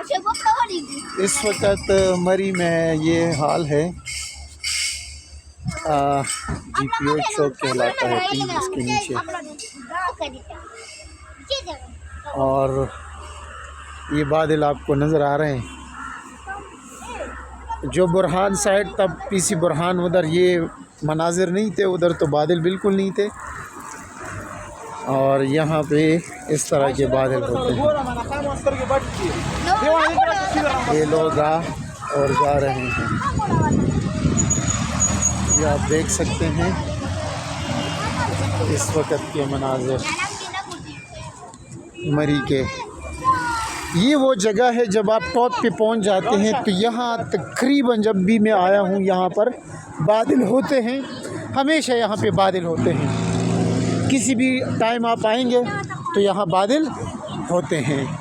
इस वक्त मरी में ये हाल है। GPO चौक कहलाता है इसके नीचे, और ये बादल आपको नज़र आ रहे हैं। जो बुरहान साइड, तब PC बुरहान, उधर ये मनाजिर नहीं थे, उधर तो बादल बिल्कुल नहीं थे, और यहाँ पे इस तरह के बादल होते हैं। ये लोग आ और जा रहे हैं, ये आप देख सकते हैं इस वक्त के मनाजिर मरी के। ये वो जगह है जब आप टॉप पे पहुंच जाते हैं तो यहाँ तकरीबन, जब भी मैं आया हूँ यहाँ पर बादल होते हैं, हमेशा यहाँ पे बादल होते हैं। किसी भी टाइम आप आएंगे तो यहाँ बादल होते हैं।